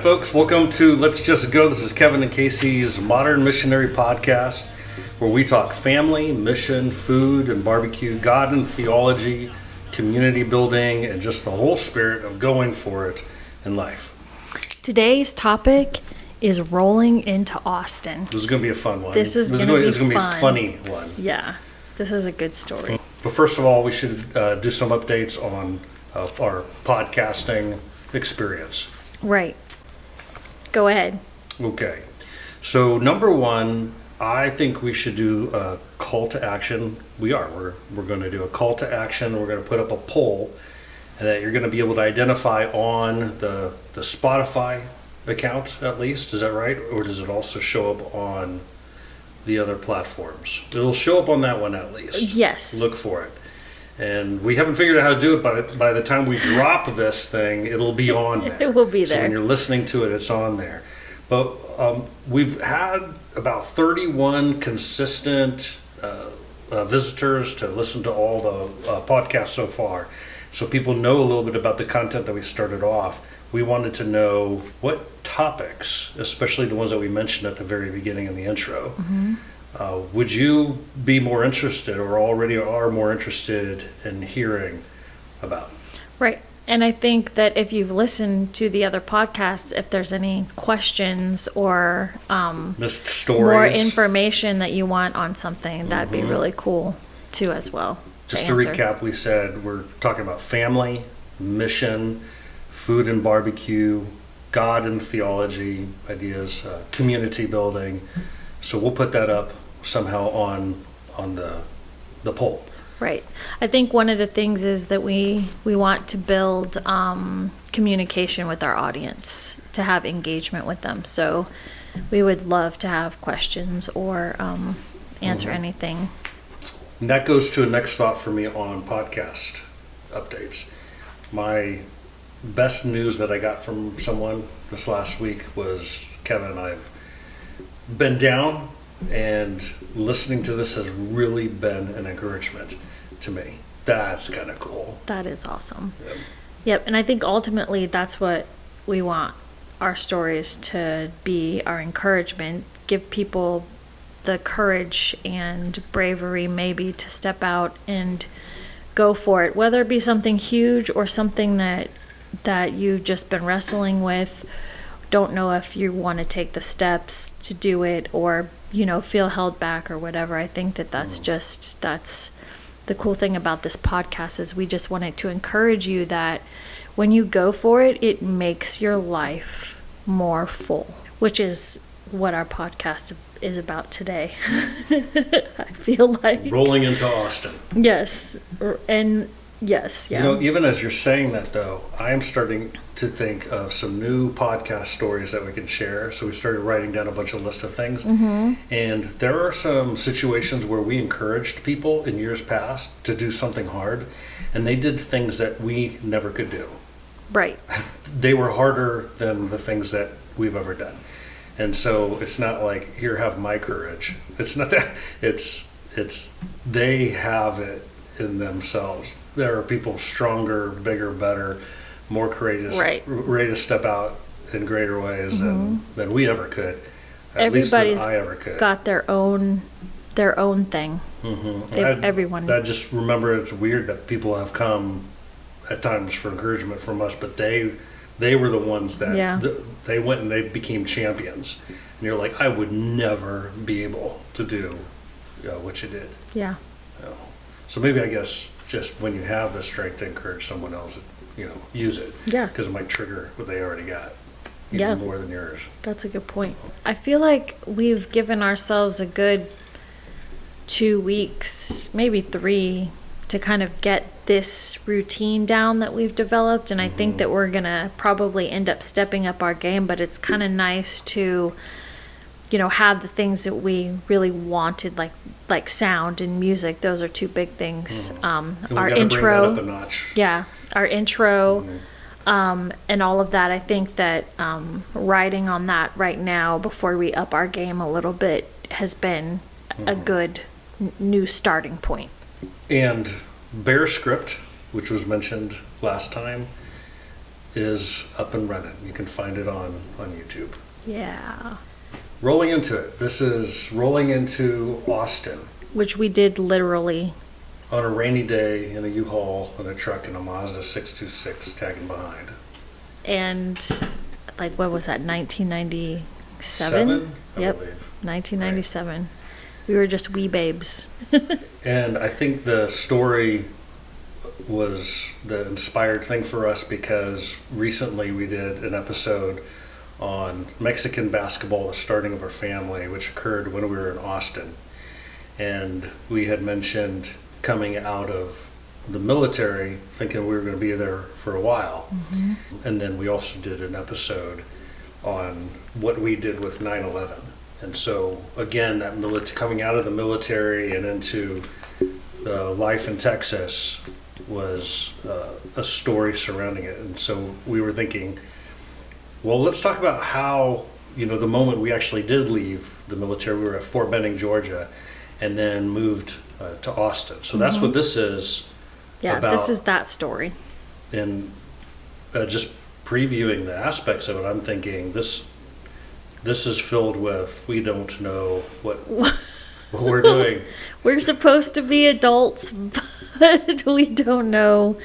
folks. Welcome to Let's Just Go. This is Kevin and Casey's Modern Missionary Podcast, where we talk family, mission, food, and barbecue, God and theology, community building, and just the whole spirit of going for it in life. Today's topic is rolling into Austin. This is going to be a fun one. This is going to be a funny one. Yeah, this is a good story. But first of all, we should do some updates on our podcasting experience. Right. Go ahead. Okay. So number one, I think we should do a call to action. We're going to do a call to action. We're going to put up a poll that you're going to be able to identify on the Spotify account, at least. Is that right? Or does it also show up on the other platforms? It'll show up on that one at least. Yes. Look for it. And we haven't figured out how to do it. By the time we drop this thing, it'll be on there. It will be there. So when you're listening to it, it's on there. But we've had about 31 consistent visitors to listen to all the podcasts so far. So people know a little bit about the content that we started off. We wanted to know what topics, especially the ones that we mentioned at the very beginning in the intro, would you be more interested or already are more interested in hearing about? Right. And I think that if you've listened to the other podcasts, if there's any questions or missed stories, more information that you want on something, that'd be really cool too as well. Just to recap, we said we're talking about family, mission, food and barbecue, God and theology ideas, community building. So we'll put that up somehow on the poll. Right. I think one of the things is that we want to build communication with our audience, to have engagement with them. So we would love to have questions or answer anything. And that goes to a next thought for me on podcast updates. My best news that I got from someone this last week was, Kevin, I've been down, and listening to this has really been an encouragement to me. That's kind of cool. That is awesome. Yep. And I think ultimately that's what we want our stories to be, our encouragement, give people the courage and bravery maybe to step out and go for it, whether it be something huge or something that you've just been wrestling with, don't know if you want to take the steps to do it, or feel held back or whatever. I think that's the cool thing about this podcast, is we just wanted to encourage you that when you go for it, it makes your life more full, which is what our podcast is about today. I feel like rolling into Austin. Yes. And yes, yeah. Even as you're saying that, though, I am starting to think of some new podcast stories that we can share. So we started writing down a bunch of list of things. And there are some situations where we encouraged people in years past to do something hard, and they did things that we never could do. Right. They were harder than the things that we've ever done. And so it's not like, here, have my courage. It's not that. It's they have it in themselves. There are people stronger, bigger, better, more courageous, ready to step out in greater ways than we ever could. Everybody's I ever could. Got their own thing. Everyone. I just remember it's weird that people have come at times for encouragement from us, but they were the ones that they went and they became champions. And you're like, I would never be able to do what you did. Yeah. So maybe, I guess, just when you have the strength to encourage someone else, use it. Yeah. Because it might trigger what they already got. Even more than yours. That's a good point. I feel like we've given ourselves a good 2 weeks, maybe 3, to kind of get this routine down that we've developed. And I think that we're going to probably end up stepping up our game, but it's kind of nice to, have the things that we really wanted, like sound and music. Those are 2 big things. Our intro. Bring that up a notch. Yeah. Our intro. And all of that. I think that writing on that right now before we up our game a little bit has been a good new starting point. And Bear Script, which was mentioned last time, is up and running. You can find it on YouTube. Yeah. Rolling into it. This is rolling into Austin. Which we did literally. On a rainy day in a U-Haul, in a truck, in a Mazda 626 tagging behind. And like, what was that, 1997? I Yep, believe. 1997. Right. We were just wee babes. And I think the story was the inspired thing for us because recently we did an episode on Mexican basketball, the starting of our family, which occurred when we were in Austin. And we had mentioned coming out of the military thinking we were going to be there for a while. Mm-hmm. And then we also did an episode on what we did with 9/11. And so again, that coming out of the military and into life in Texas was a story surrounding it. And so we were thinking, well, let's talk about how, the moment we actually did leave the military. We were at Fort Benning, Georgia, and then moved to Austin. So that's what this is about. This is that story. And just previewing the aspects of it, I'm thinking this is filled with, we don't know what we're doing. We're supposed to be adults, but we don't know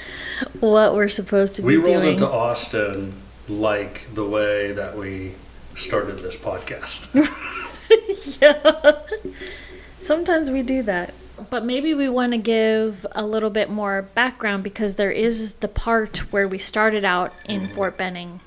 what we're supposed to be doing. We rolled into Austin like the way that we started this podcast. Yeah. Sometimes we do that. But maybe we want to give a little bit more background because there is the part where we started out in Fort Benning,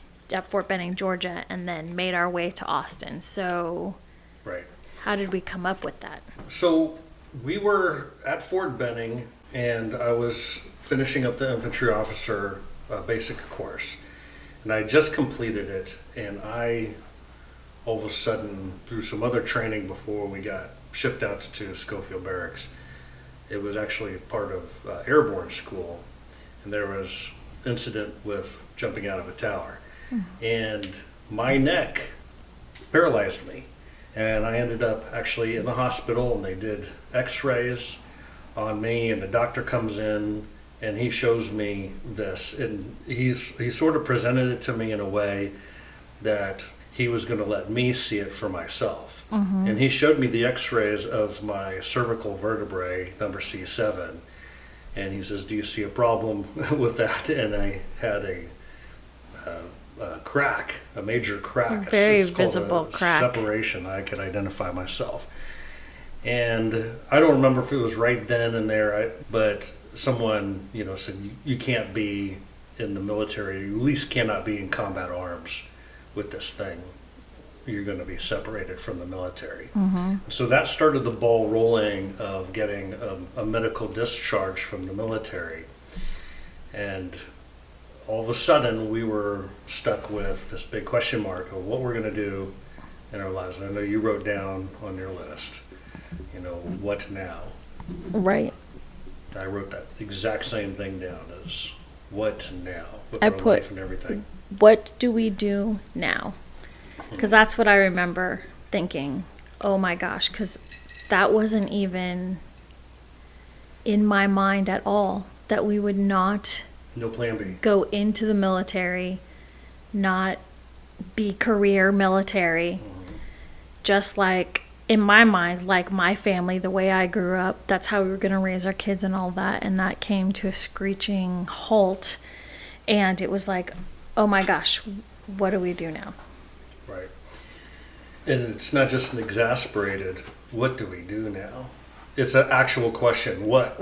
Georgia, and then made our way to Austin. So right. How did we come up with that? So we were at Fort Benning, and I was finishing up the infantry officer basic course. And I just completed it, and I, all of a sudden, through some other training before we got shipped out to Schofield Barracks, it was actually part of airborne school, and there was incident with jumping out of a tower. And my neck paralyzed me, and I ended up actually in the hospital, and they did x-rays on me, and the doctor comes in and he shows me this, and he sort of presented it to me in a way that he was going to let me see it for myself. Mm-hmm. And he showed me the x-rays of my cervical vertebrae, number C7, and he says, do you see a problem with that? And I had a crack, a major crack. A very it's visible crack. Separation. I could identify myself. And I don't remember if it was right then and there, but someone, said, you can't be in the military, you at least cannot be in combat arms with this thing. You're going to be separated from the military. Mm-hmm. So that started the ball rolling of getting a medical discharge from the military. And all of a sudden, we were stuck with this big question mark of what we're going to do in our lives. And I know you wrote down on your list, what now? Right. I wrote that exact same thing down as what now? With our life and everything. What do we do now? Because that's what I remember thinking, oh my gosh, because that wasn't even in my mind at all, that we would not no plan B. Go into the military, not be career military. Mm-hmm. Just like in my mind, like my family, the way I grew up, that's how we were going to raise our kids and all that. And that came to a screeching halt. And it was like, oh my gosh, what do we do now? Right. And it's not just an exasperated, what do we do now? It's an actual question. What?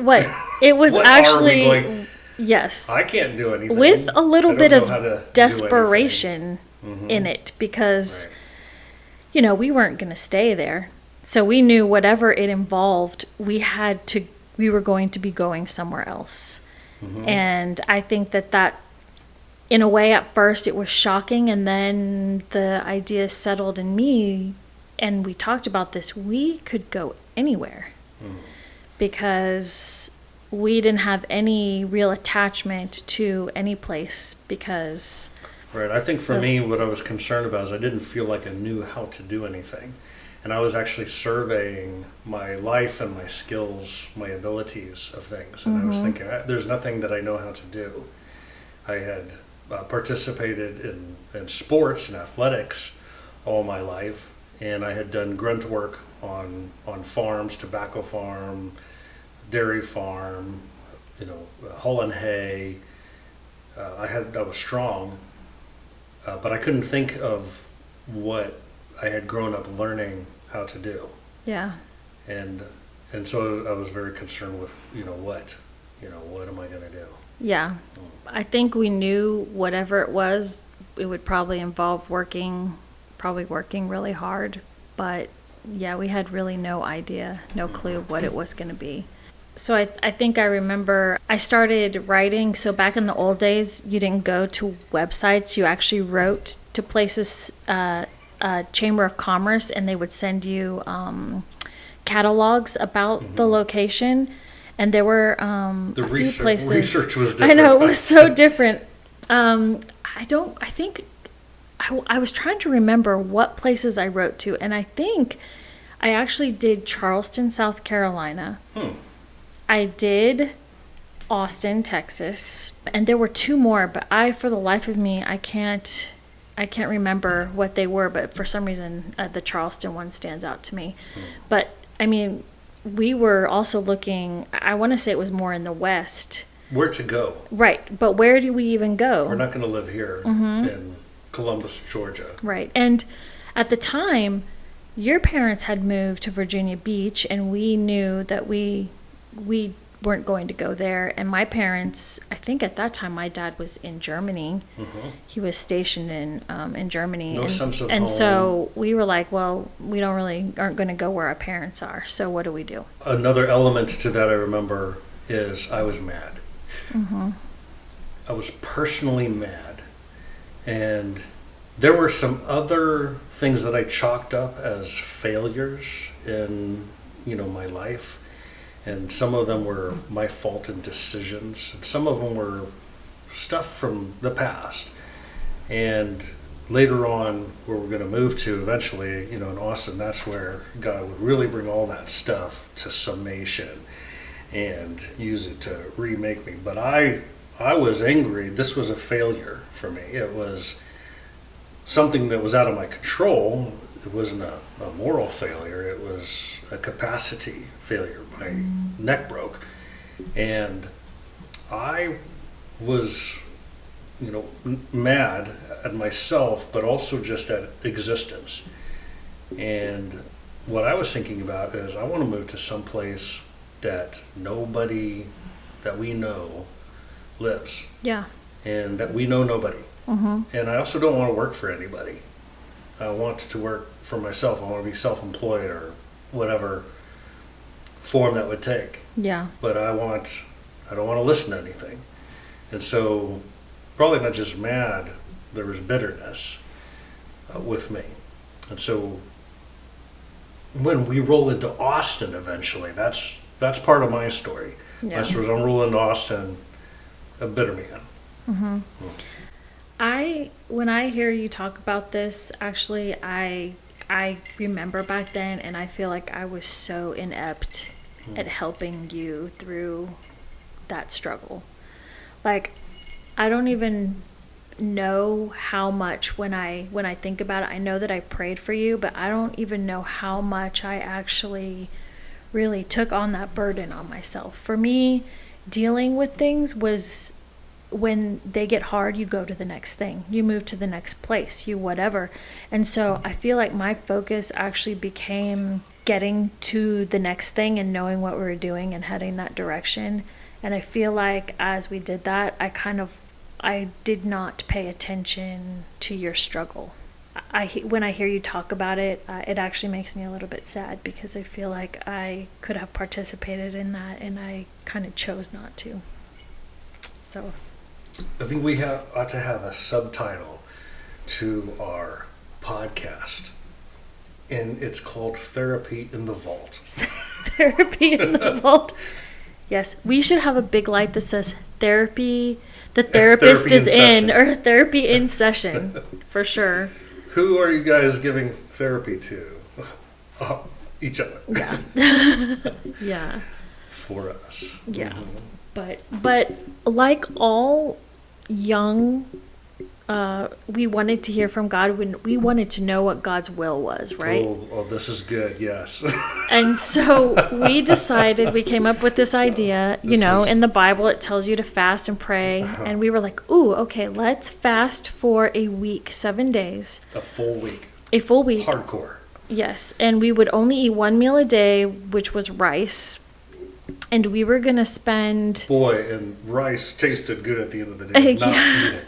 It was what actually, are we going? Yes. I can't do anything. With a little bit of desperation in it because, we weren't going to stay there. So we knew whatever it involved, we were going to be going somewhere else. Mm-hmm. And I think that in a way, at first it was shocking, and then the idea settled in me, and we talked about this. We could go anywhere because we didn't have any real attachment to any place because... Right. I think for me, what I was concerned about is I didn't feel like I knew how to do anything. And I was actually surveying my life and my skills, my abilities of things. And I was thinking, there's nothing that I know how to do. I had participated in sports and athletics all my life, and I had done grunt work on farms, tobacco farm, dairy farm, hauling hay. I was strong, but I couldn't think of what I had grown up learning how to do. Yeah. And so I was very concerned with, what am I going to do? Yeah. I think we knew whatever it was, it would probably involve working really hard. But yeah, we had really no idea, no clue what it was going to be. So I think I remember I started writing. So back in the old days, you didn't go to websites. You actually wrote to places, Chamber of Commerce, and they would send you catalogs about the location. And there were The a few places. research was different. I know, it was so different. I think I was trying to remember what places I wrote to, and I think I actually did Charleston, South Carolina. I did Austin, Texas, and there were two more, but for the life of me, I can't remember what they were, but for some reason, the Charleston one stands out to me. But, I mean, we were also looking, I want to say it was more in the West. Where to go? Right, but where do we even go? We're not going to live here in Columbus, Georgia. Right, and at the time, your parents had moved to Virginia Beach, and we knew that we weren't going to go there. And my parents, I think at that time, my dad was in Germany. He was stationed in Germany. No sense of and home. so we were like, well, we aren't going to go where our parents are. So what do we do? Another element to that I remember is I was mad. I was personally mad. And there were some other things that I chalked up as failures in, my life. And some of them were my fault in decisions. And some of them were stuff from the past. And later on, where we're going to move to eventually, in Austin, that's where God would really bring all that stuff to summation and use it to remake me. But I was angry. This was a failure for me. It was something that was out of my control. It wasn't a moral failure. It was a capacity failure. My neck broke. And I was, mad at myself, but also just at existence. And what I was thinking about is I want to move to some place that nobody that we know lives. Yeah. And that we know nobody. And I also don't want to work for anybody. I want to work for myself. I want to be self-employed or whatever form that would take. Yeah. But I don't want to listen to anything. And so, probably not just mad, there was bitterness with me. And so, when we roll into Austin eventually, that's part of my story. Yeah. As I'm rolling into Austin, a bitter man. When I hear you talk about this, actually, I remember back then, and I feel like I was so inept at helping you through that struggle. Like, I don't even know how much when I think about it. I know that I prayed for you, but I don't even know how much I actually really took on that burden on myself. For me, dealing with things was, when they get hard, you go to the next thing. You move to the next place, you whatever. And so I feel like my focus actually became getting to the next thing and knowing what we were doing and heading that direction. And I feel like as we did that, I did not pay attention to your struggle. When I hear you talk about it, it actually makes me a little bit sad, because I feel like I could have participated in that and I kind of chose not to. So I think we ought to have a subtitle to our podcast, and it's called Therapy in the Vault. Therapy in the Vault. Yes, we should have a big light that says therapy, the therapist is in, or therapy in session, for sure. Who are you guys giving therapy to? Each other. Yeah. Yeah. For us. Yeah. But like all young we wanted to hear from God when we wanted to know what God's will was, right? Oh, this is good. Yes. And so we came up with this idea, in the Bible, it tells you to fast and pray. And we were like, ooh, okay, let's fast for a week, 7 days. A full week. A full week. Hardcore. Yes. And we would only eat one meal a day, which was rice. And we were going to spend... Boy, and rice tasted good at the end of the day. Not eat it.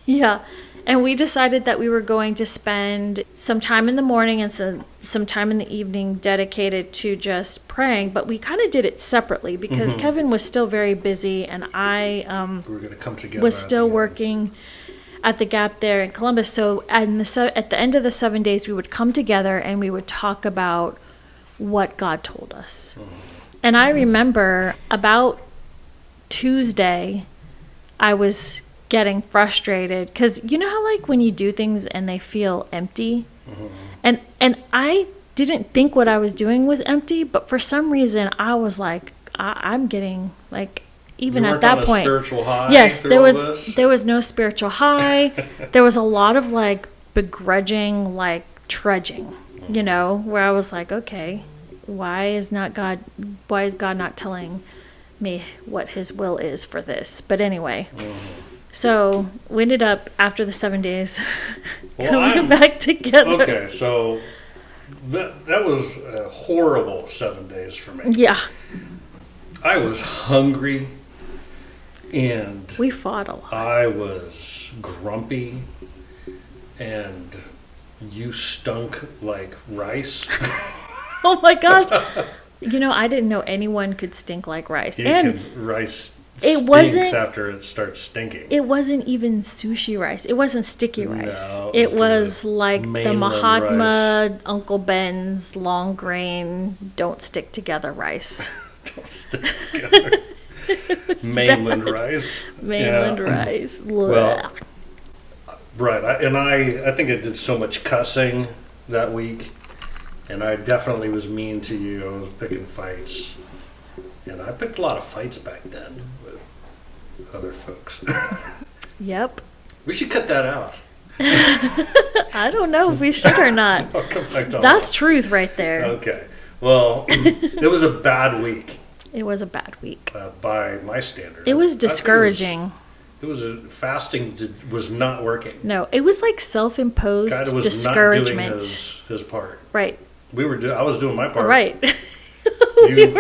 Yeah. And we decided that we were going to spend some time in the morning and some time in the evening dedicated to just praying. But we kind of did it separately because Kevin was still very busy and I we were going to come together was still working at the Gap there in Columbus. So at the end of the 7 days, we would come together and we would talk about what God told us. And I remember about Tuesday, I was getting frustrated because how like when you do things and they feel empty, and I didn't think what I was doing was empty, but for some reason I was like I'm getting like even you at that on a point spiritual high. Yes, there was no spiritual high. There was a lot of like begrudging, like trudging, where I was like, okay, why is God not telling me what his will is for this? But anyway. So we ended up, after the 7 days, coming back together. Okay, so that was a horrible 7 days for me. Yeah. I was hungry, and... we fought a lot. I was grumpy, and you stunk like rice. Oh my gosh. I didn't know anyone could stink like rice. Rice... It wasn't after it starts stinking. It wasn't even sushi rice. It wasn't sticky rice. No, it was like the Mahatma rice. Uncle Ben's long grain don't stick together rice. Don't stick together. Mainland bad. Rice. Mainland rice. Well, right. I think I did so much cussing that week, and I definitely was mean to you. I was picking fights. And I picked a lot of fights back then with other folks. Yep. We should cut that out. I don't know if we should or not. I'll come back to That's truth right there. Okay. Well, it was a bad week. It was a bad week. By my standards. It was discouraging. It was fasting was not working. No, it was like self-imposed God was discouragement. not doing his part. Right. I was doing my part. Right. You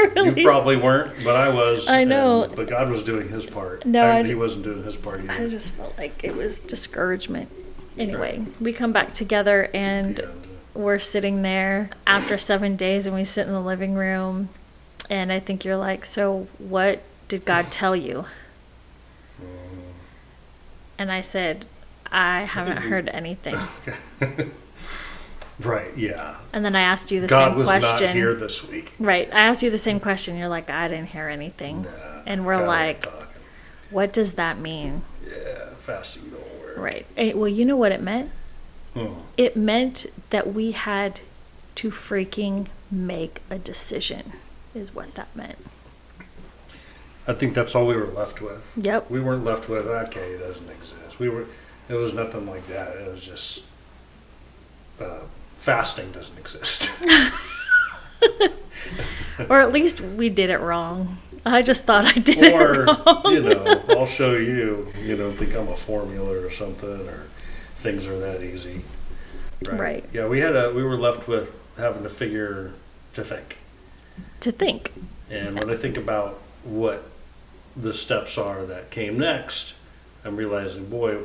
probably weren't, but I was. I know. But God was doing his part. No, he wasn't doing his part either. I just felt like it was discouragement. Anyway, we come back together and we're sitting there after 7 days and we sit in the living room and I think you're like, so what did God tell you? And I said, I haven't heard anything. Right, yeah. And then I asked you the God same question. God was not here this week. Right. I asked you the same question. You're like, I didn't hear anything. Nah, and we're like, what does that mean? Yeah, fasting don't work. Right. Well, you know what it meant? Hmm. It meant that we had to freaking make a decision, is what that meant. I think that's all we were left with. Yep. We weren't left with, okay, it doesn't exist. It was nothing like that. It was just... fasting doesn't exist. Or at least we did it wrong. I just thought I did it wrong. I'll show you, think I'm a formula or something, or things are that easy. Right. Yeah, we were left with having to think. To think. And when I think about what the steps are that came next, I'm realizing, boy,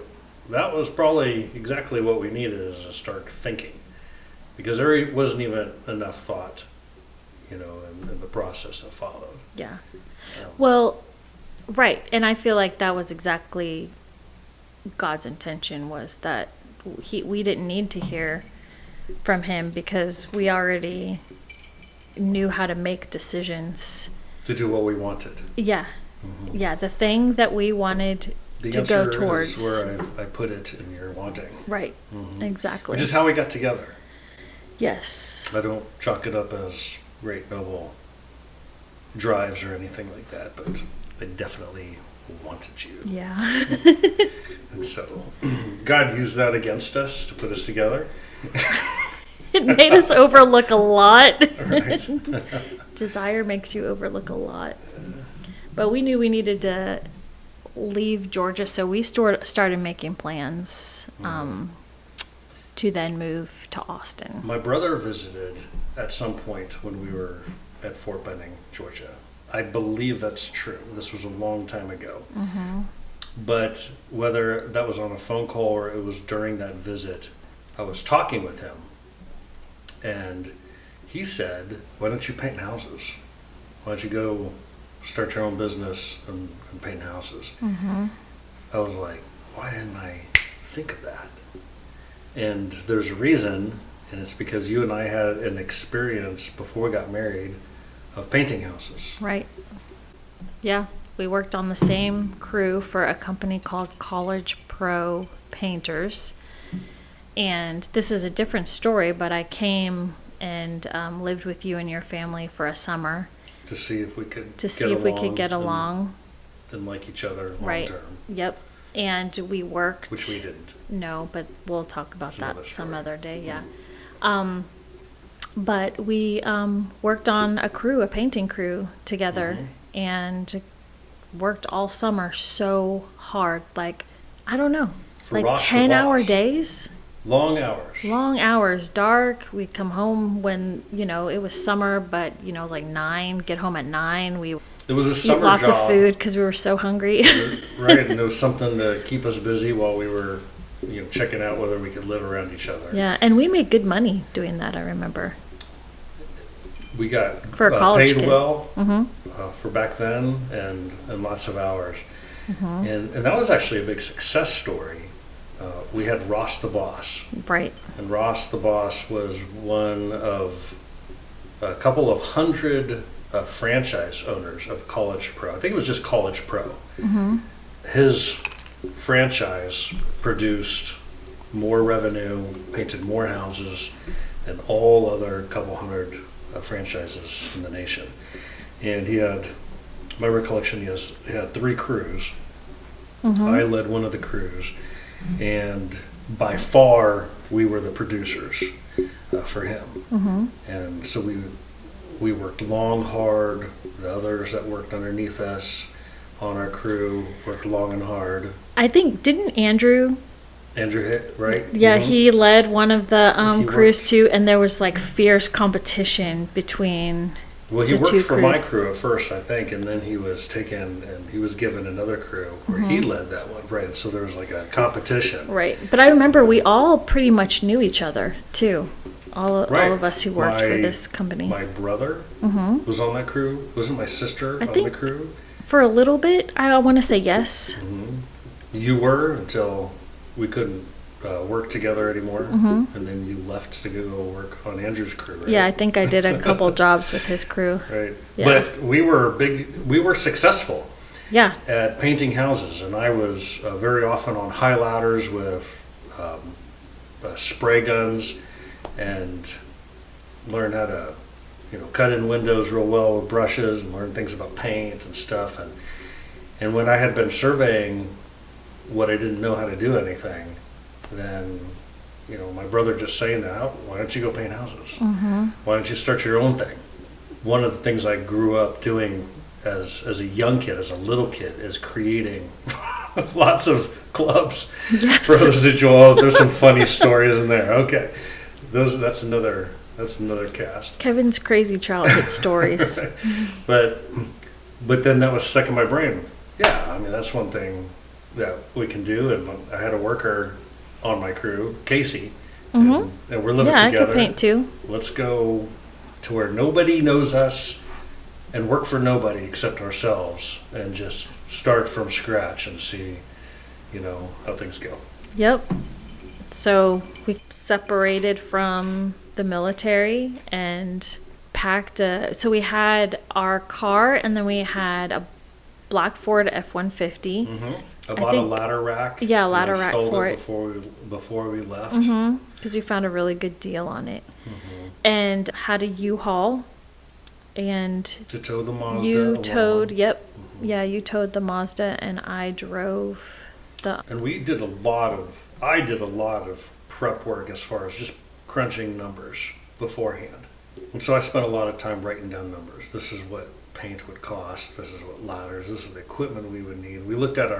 that was probably exactly what we needed, is to start thinking. Because there wasn't even enough thought, in the process that followed. Yeah. Well, right. And I feel like that was exactly God's intention, was that we didn't need to hear from him because we already knew how to make decisions. To do what we wanted. Yeah. Mm-hmm. Yeah, the thing that we wanted to go towards. The answer is where I put it in your wanting. Right. Mm-hmm. Exactly. Which is how we got together. Yes. I don't chalk it up as great noble drives or anything like that, but I definitely wanted you. Yeah. And so God used that against us to put us together. It made us overlook a lot. Right. Desire makes you overlook a lot. But we knew we needed to leave Georgia, so we started making plans to then move to Austin. My brother visited at some point when we were at Fort Benning, Georgia. I believe that's true. This was a long time ago. Mm-hmm. But whether that was on a phone call or it was during that visit, I was talking with him. And he said, why don't you paint houses? Why don't you go start your own business and paint houses? Mm-hmm. I was like, why didn't I think of that? And there's a reason, and it's because you and I had an experience before we got married of painting houses. Right. Yeah. We worked on the same crew for a company called College Pro Painters. And this is a different story, but I came and lived with you and your family for a summer. To see if we could get along. And like each other long right. term. Yep. And we worked. Which we didn't. No, but we'll talk about That's that some other day, yeah. But we worked on a painting crew together, mm-hmm. and worked all summer so hard. Like, I don't know, For like Ross 10-hour days. Long hours. Long hours, dark. We'd come home when, it was summer, but, like 9, get home at 9. It was a summer eat lots job. of food because we were so hungry. Right, and it was something to keep us busy while we were, checking out whether we could live around each other. Yeah, and we made good money doing that, I remember. We got for a college paid kid. well Mm-hmm. For back then and lots of hours. Mm-hmm. And that was actually a big success story. We had Ross the Boss. Right. And Ross the Boss was one of a couple of hundred franchise owners of College Pro. I think it was just College Pro. Mm-hmm. His franchise produced more revenue, painted more houses than all other couple hundred franchises in the nation. And he had, my recollection, he had 3 crews. Mm-hmm. I led one of the crews, and by far we were the producers for him. Mm-hmm. And so we worked long, hard. The others that worked underneath us on our crew worked long and hard. I think, didn't Andrew hit, right? Yeah, Mm-hmm. he led one of the crews worked. too, and there was like fierce competition between Well, he the worked two for crews. my crew at first, I think, and then he was taken and he was given another crew where he led that one, right? So there was like a competition. Right. But I remember we all pretty much knew each other too. All of us who worked for this company. My brother was on that crew. Wasn't my sister on the crew? For a little bit, I want to say yes. Mm-hmm. You were until we couldn't work together anymore, and then you left to go work on Andrew's crew, right? Yeah, I think I did a couple jobs with his crew. Right. Yeah. But we were successful Yeah. at painting houses, and I was very often on high ladders with spray guns and learned how to cut in windows real well with brushes and learn things about paint and stuff. And when I had been surveying what I didn't know how to do anything, then my brother just saying that, why don't you go paint houses? Mm-hmm. Why don't you start your own thing? One of the things I grew up doing as a young kid, as a little kid, is creating lots of clubs. Yes. For those that there's some funny stories in there. Okay, that's another cast. Kevin's crazy childhood stories. Right. But then that was stuck in my brain. Yeah, I mean that's one thing that we can do. And I had a worker on my crew, Casey, and we're living together. Yeah, I could paint too. Let's go to where nobody knows us and work for nobody except ourselves and just start from scratch and see, how things go. Yep. So we separated from the military and packed so we had our car, and then we had a black Ford F-150. I bought a ladder rack. Yeah, a ladder rack for it. Before we left. Because we found a really good deal on it. And had a U-Haul. And to tow the Mazda. you towed the Mazda, and I drove And I did a lot of prep work as far as just crunching numbers beforehand. And so I spent a lot of time writing down numbers. This is what paint would cost. This is what ladders. This is the equipment we would need. We looked at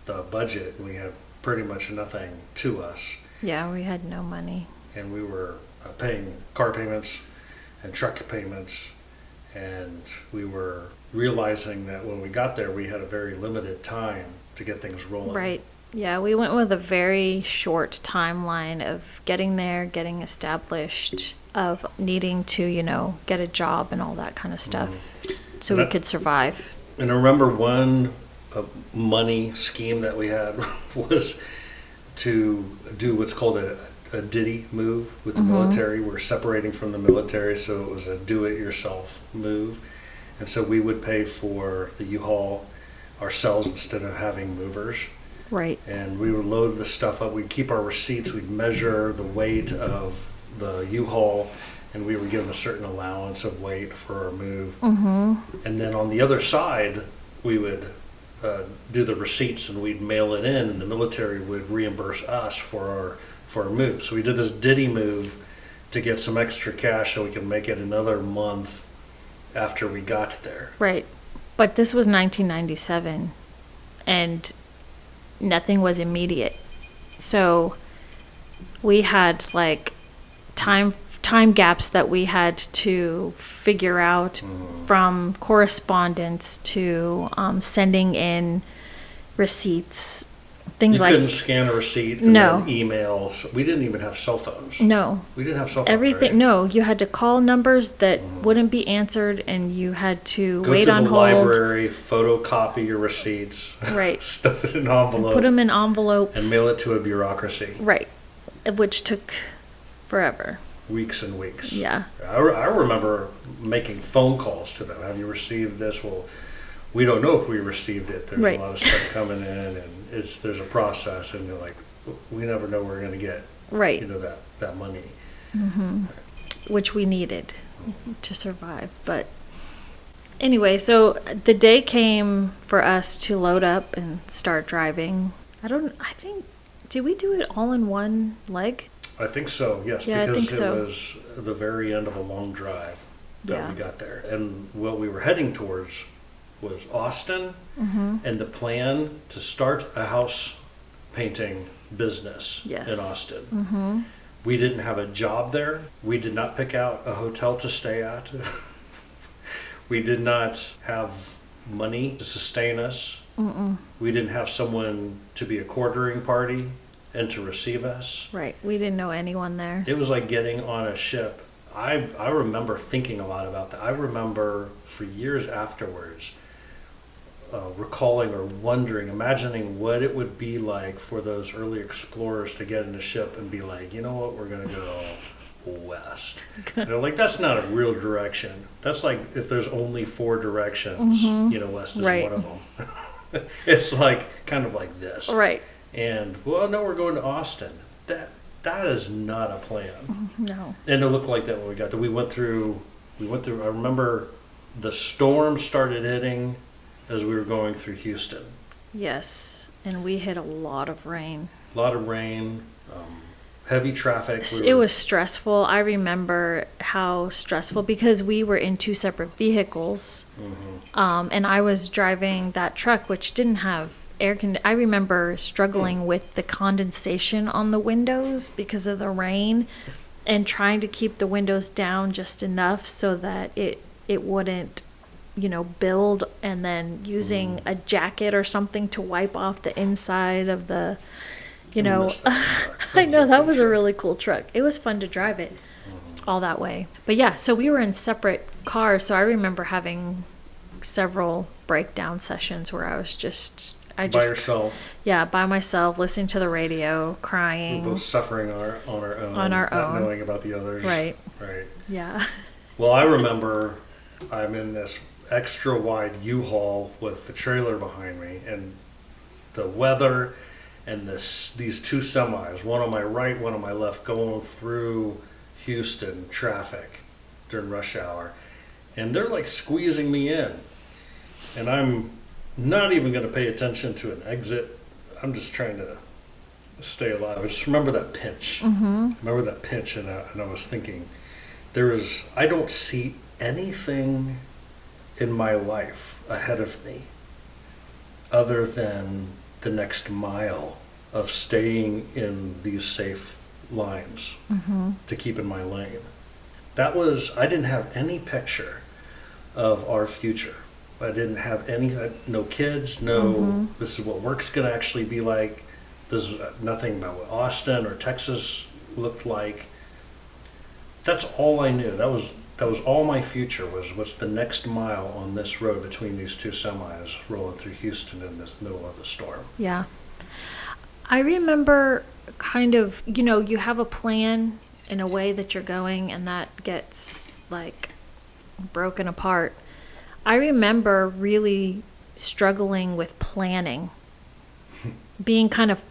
the budget, and we had pretty much nothing to us. Yeah, we had no money. And we were paying car payments and truck payments, and we were realizing that when we got there, we had a very limited time to get things rolling. Right. Yeah, we went with a very short timeline of getting there, getting established, of needing to, get a job and all that kind of stuff so we could survive. And I remember one money scheme that we had was to do what's called a ditty move with the military. We're separating from the military, so it was a do-it-yourself move. And so we would pay for the U-Haul ourselves instead of having movers. Right. And we would load the stuff up. We'd keep our receipts. We'd measure the weight of the U-Haul, and we were given a certain allowance of weight for our move. And then on the other side, we would do the receipts, and we'd mail it in, and the military would reimburse us for our move. So we did this ditty move to get some extra cash so we could make it another month after we got there. Right. But this was 1997, and nothing was immediate. So we had like time gaps that we had to figure out, from correspondence to sending in receipts, things like... You couldn't scan a receipt and then emails. We didn't even have cell phones. No. We didn't have cell phones, everything. right? No, you had to call numbers that wouldn't be answered, and you had to Go wait to on the hold. library, photocopy your receipts, Right. stuff it in an envelope, Put them in envelopes. and mail it to a bureaucracy. Right. Which took forever. Weeks and weeks. Yeah. I remember making phone calls to them. Have you received this? Well, we don't know if we received it. There's Right. a lot of stuff coming in, and there's a process, and you're like, we never know we're going to get Right. that money. Which we needed to survive. But anyway, so the day came for us to load up and start driving. Did we do it all in one leg? I think so, yes, Yeah, I because think so. it was the very end of a long drive that Yeah. we got there. And what we were heading towards was Austin, and the plan to start a house painting business Yes. in Austin. We didn't have a job there. We did not pick out a hotel to stay at. We did not have money to sustain us. We didn't have someone to be a quartering party and to receive us. Right. We didn't know anyone there. It was like getting on a ship. I remember thinking a lot about that. I remember for years afterwards recalling or wondering, imagining what it would be like for those early explorers to get in a ship and be like, you know what, we're going to go west. They're like, that's not a real direction. That's like if there's only 4 directions, west is Right. one of them. It's like kind of like this. Right. And, well, no, we're going to Austin. That is not a plan. No. And it looked like that when we got there. We went through, I remember the storm started hitting as we were going through Houston. Yes. And we hit a lot of rain. A lot of rain, heavy traffic. It was stressful. I remember how stressful, because we were in 2 separate vehicles. And I was driving that truck, which didn't have I remember struggling with the condensation on the windows because of the rain, and trying to keep the windows down just enough so that it wouldn't, build, and then using a jacket or something to wipe off the inside of the, I know that was a really cool truck. It was fun to drive it all that way. But yeah, so we were in separate cars. So I remember having several breakdown sessions where I just by yourself. Yeah, by myself, listening to the radio, crying. We're both suffering on our own. On our not own. knowing about the others. Right. Right. Yeah. Well, I remember I'm in this extra wide U-Haul with the trailer behind me, and the weather, and these 2 semis, one on my right, one on my left, going through Houston traffic during rush hour. And they're like squeezing me in. And I'm not even going to pay attention to an exit I'm just trying to stay alive. I just remember that pinch. Remember that pinch, and I was thinking, I don't see anything in my life ahead of me other than the next mile of staying in these safe lines to keep in my lane. I didn't have any picture of our future. I didn't have no kids, this is what work's going to actually be like. This is nothing about what Austin or Texas looked like. That's all I knew. That was all my future was what's the next mile on this road between these two semis rolling through Houston in the middle of the storm. Yeah. I remember kind of, you have a plan in a way that you're going, and that gets like broken apart. I remember really struggling with planning, being kind of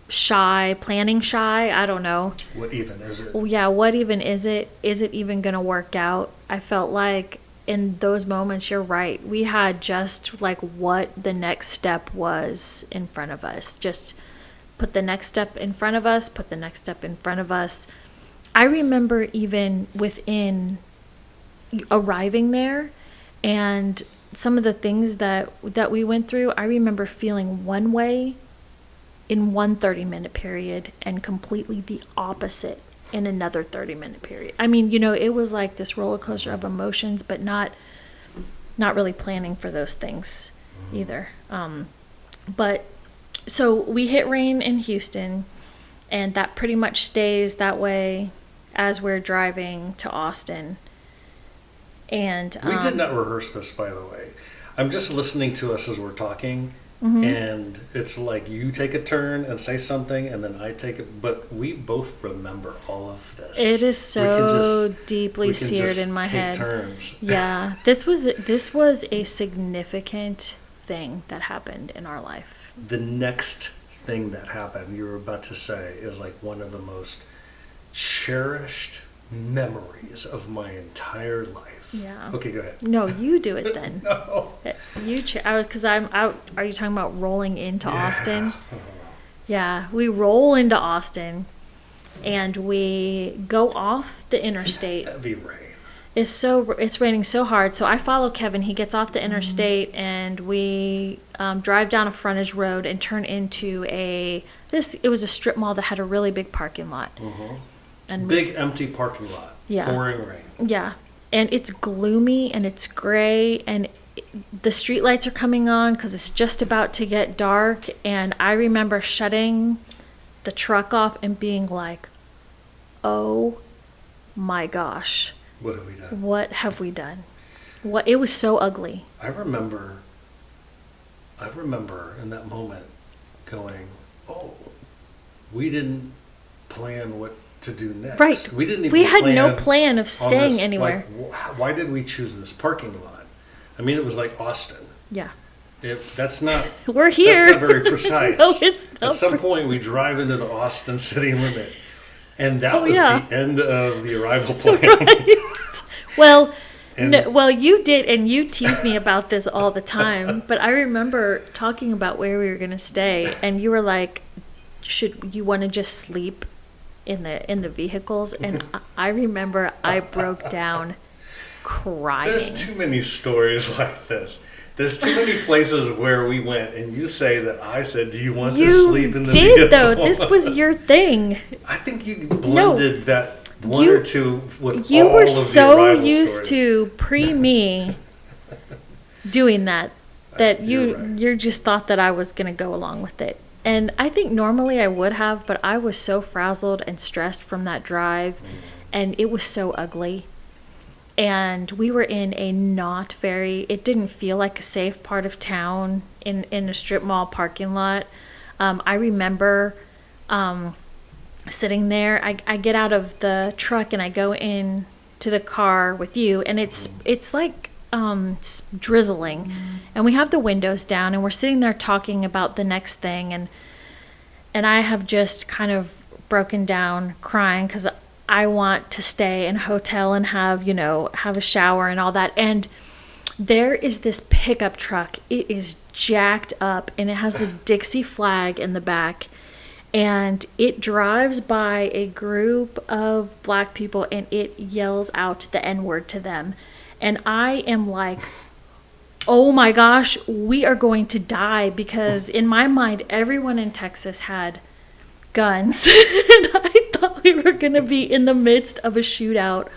planning shy. I don't know. What even is it? Yeah, what even is it? Is it even going to work out? I felt like in those moments, you're right. We had just like what the next step was in front of us. Just put the next step in front of us, put the next step in front of us. I remember even within arriving there and some of the things that we went through, I remember feeling one way in one 30-minute period and completely the opposite in another 30-minute period. I mean, it was like this roller coaster of emotions, but not really planning for those things either. But so we hit rain in Houston, and that pretty much stays that way as we're driving to Austin. And we did not rehearse this, by the way. I'm just listening to us as we're talking, and it's like you take a turn and say something, and then I take it. But we both remember all of this. It is so deeply seared in my head. Turns. Yeah, this was a significant thing that happened in our life. The next thing that happened, you were about to say, is like one of the most cherished memories of my entire life. Yeah. Okay, go ahead. No, you do it then. No. Because I'm out. Are you talking about rolling into Austin? Yeah, we roll into Austin, and we go off the interstate. Heavy rain. It's raining so hard. So I follow Kevin. He gets off the interstate, and we drive down a frontage road and turn into it was a strip mall that had a really big parking lot. And big empty parking lot. Yeah. Pouring rain. Yeah. And it's gloomy and it's gray, and the street lights are coming on because it's just about to get dark. And I remember shutting the truck off and being like, oh my gosh. What have we done? What have we done? It was so ugly. I remember in that moment going, oh, we didn't plan what to do next. Right. We had no plan of staying anywhere. Like, why did we choose this parking lot? I mean, it was like Austin. Yeah. That's not. We're here. That's not very precise. No, it's not. At some point, we drive into the Austin city limit, and that was the end of the arrival plan. Right. Well, you did, and you tease me about this all the time. But I remember talking about where we were going to stay, and you were like, "Should you want to just sleep in the vehicles?" And I remember I broke down crying. There's too many stories like this. There's too many places where we went, and you say that I said, "Do you want to sleep in the vehicle?" You did, though. This was your thing. I think you blended that one or two with you all were of so the arrival used stories. to me doing that You're right. you just thought that I was going to go along with it. And I think normally I would have, but I was so frazzled and stressed from that drive, and it was so ugly. And we were in it didn't feel like a safe part of town in a strip mall parking lot. I remember sitting there. I get out of the truck and I go in to the car with you, and it's like drizzling, and we have the windows down, and we're sitting there talking about the next thing, and I have just kind of broken down crying because I want to stay in a hotel and have a shower and all that. And There is this pickup truck. It is jacked up and it has the Dixie flag in the back. And it drives by a group of black people and it yells out the N-word to them. And I am like, oh my gosh, we are going to die, because in my mind, everyone in Texas had guns. And I thought we were going to be in the midst of a shootout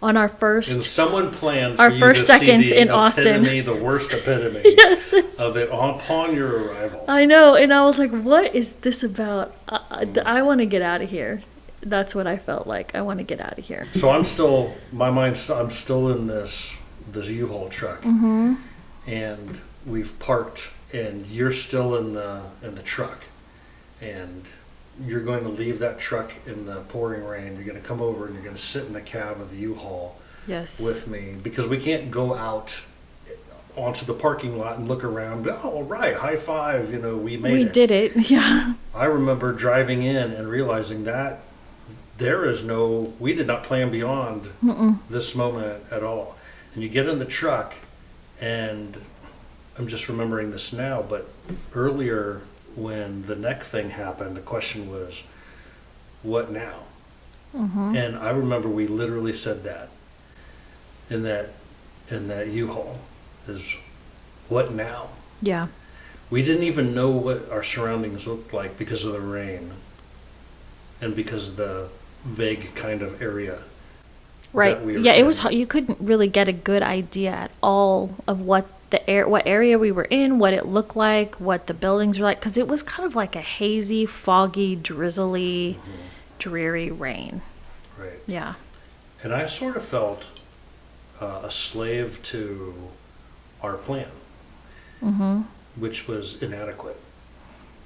on our first, and someone planned our for you first to seconds see the in Austin. the worst epitome Yes. of it upon your arrival. I know. And I was like, what is this about? I want to get out of here. That's what I felt like. I want to get out of here. So I'm still, I'm still in this U-Haul truck, Mm-hmm. and we've parked, and you're still in the truck, and you're going to leave that truck in the pouring rain. You're going to come over and you're going to sit in the cab of the U-Haul Yes. with me, because we can't go out onto the parking lot and look around. Oh, all right, high five, we made it. We did it. Yeah. I remember driving in and realizing that we did not plan beyond this moment at all. And you get in the truck, and I'm just remembering this now, but earlier when the neck thing happened, the question was, what now? Mm-hmm. And I remember we literally said that in that U-Haul is, what now? Yeah. We didn't even know what our surroundings looked like because of the rain and because of the vague kind of area. Right. that we were Yeah, it in. was. You couldn't really get a good idea at all of what what area we were in, what it looked like, what the buildings were like, because it was kind of like a hazy, foggy, drizzly, dreary rain. Right. Yeah. And I sort of felt a slave to our plan, which was inadequate.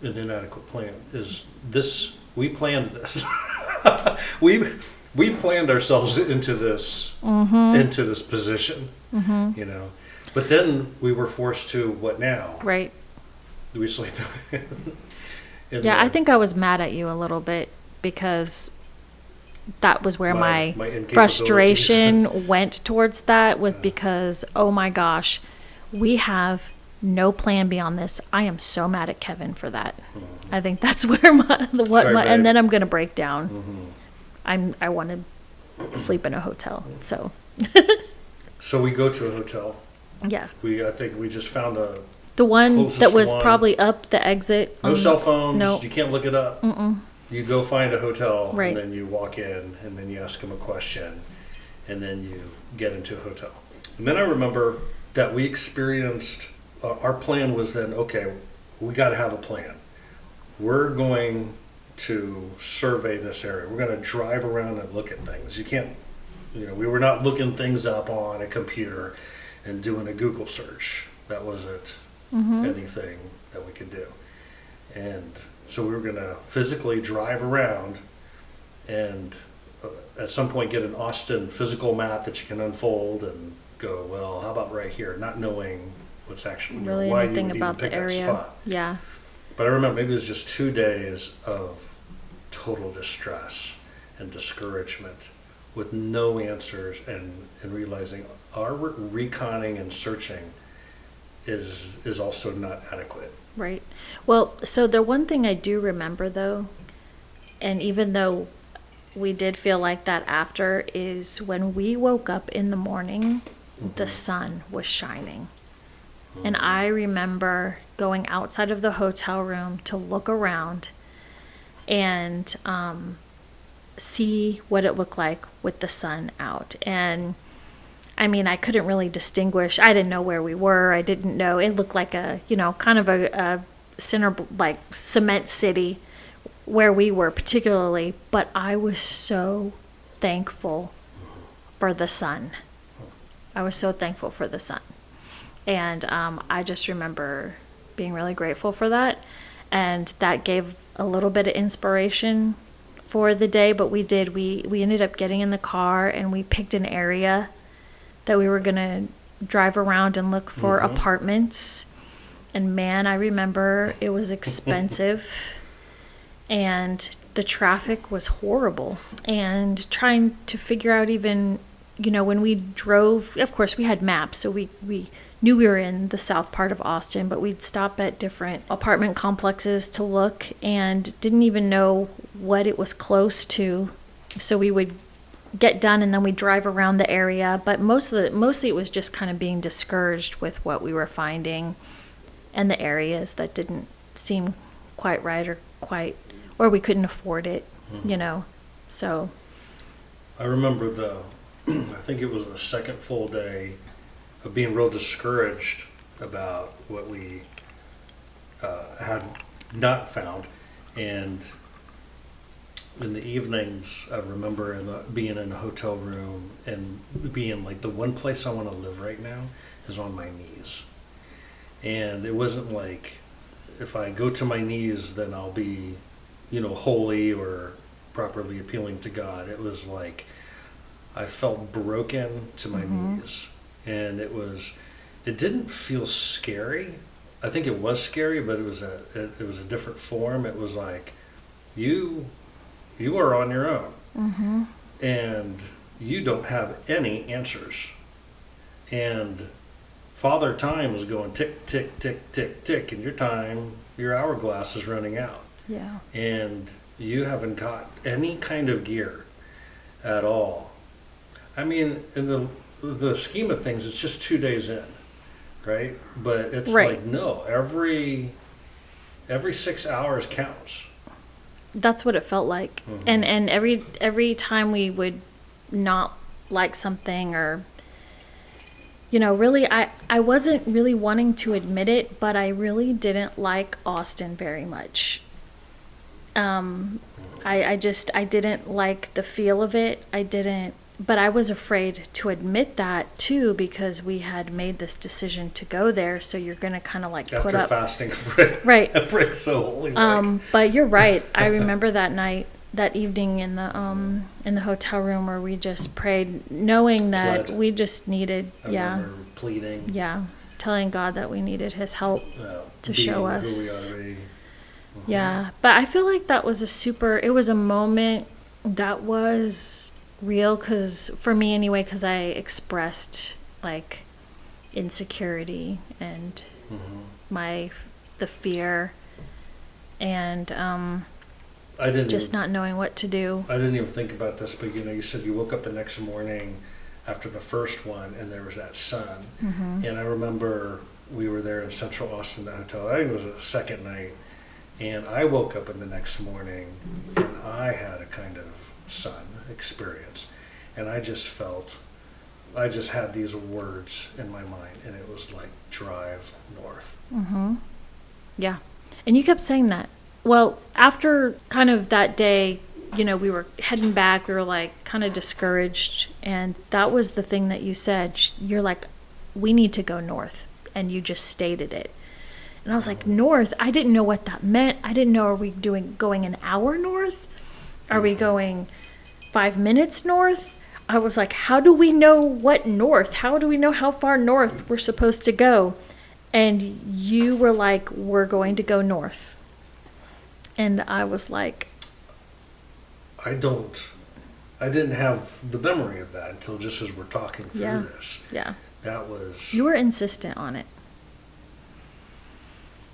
An inadequate plan is this. We planned this. we planned ourselves into this position, But then we were forced to, what now? Right. Do we sleep? Yeah, I think I was mad at you a little bit, because that was where my incapabilities. frustration went towards that, was because, oh my gosh, we have no plan beyond this. I am so mad at Kevin for that. I think that's where and then I'm going to break down. I want to sleep in a hotel. So we go to a hotel. Yeah. I think we just found the one closest that was one. probably up the exit. No cell phones. No. You can't look it up. You go find a hotel, Right. and then you walk in, and then you ask them a question, and then you get into a hotel. And then I remember that we experienced, our plan was then, okay, we got to have a plan. We're going to survey this area. We're going to drive around and look at things. You can't, we were not looking things up on a computer and doing a Google search. That wasn't anything that we could do. And so we were going to physically drive around and at some point get an Austin physical map that you can unfold and go, well, how about right here? Not knowing what's actually Really why anything you would about even pick the area. that spot. Yeah. But I remember maybe it was just 2 days of total distress and discouragement with no answers, and realizing our reconning and searching is also not adequate. Right. Well, so the one thing I do remember, though, and even though we did feel like that after, is when we woke up in the morning, the sun was shining. And I remember going outside of the hotel room to look around and see what it looked like with the sun out. And I mean, I couldn't really distinguish. I didn't know where we were. I didn't know. It looked like a, kind of a center, like cement city where we were particularly. But I was so thankful for the sun. I was so thankful for the sun. And I just remember being really grateful for that. And that gave a little bit of inspiration for the day. But we ended up getting in the car and we picked an area that we were going to drive around and look for apartments. And man, I remember it was expensive and the traffic was horrible. And trying to figure out even when we drove, of course we had maps, so we knew we were in the south part of Austin, but we'd stop at different apartment complexes to look and didn't even know what it was close to. So we would get done and then we'd drive around the area, but mostly it was just kind of being discouraged with what we were finding and the areas that didn't seem quite right or we couldn't afford it, so. I remember I think it was the second full day of being real discouraged about what we had not found. And in the evenings, I remember being in a hotel room and being like, the one place I want to live right now is on my knees. And it wasn't like, if I go to my knees, then I'll be, holy or properly appealing to God. It was like, I felt broken to my knees. And it didn't feel scary. I think it was scary, but it was a different form. It was like, you are on your own, and you don't have any answers. And Father Time was going tick, tick, tick, tick, tick, and your hourglass is running out. Yeah. And you haven't got any kind of gear at all. I mean, in the scheme of things, it's just 2 days in, right? But it's like, no, every 6 hours counts. That's what it felt like. And every time we would not like something or, really, I wasn't really wanting to admit it, but I really didn't like Austin very much. I didn't like the feel of it. But I was afraid to admit that too, because we had made this decision to go there. So you're going to kind of like put up fasting right. a break so holy. But you're right. I remember that evening in the hotel room where we just prayed, knowing that pled. we just needed, I remember pleading. Yeah. Telling God that we needed his help to show us. Who we ought to be. Yeah. But I feel like that was it was a moment that was real, because for me anyway, because I expressed like insecurity and the fear and I didn't just not knowing what to do. I didn't even think about this, but you said you woke up the next morning after the first one and there was that sun. And I remember we were there in Central Austin, the hotel. I think it was a second night, and I woke up in the next morning and I had a kind of sun experience, and I just had these words in my mind, and it was like, drive north. Yeah. And you kept saying that. Well, after kind of that day, we were heading back, we were like kind of discouraged, and that was the thing that you said. You're like, we need to go north, and you just stated it. And I was like, north? I didn't know what that meant. I didn't know, are we going an hour north? Are we going 5 minutes north? I was like, how do we know what north? How do we know how far north we're supposed to go? And you were like, we're going to go north. And I was like, I didn't have the memory of that until just as we're talking through this. Yeah. That was... You were insistent on it.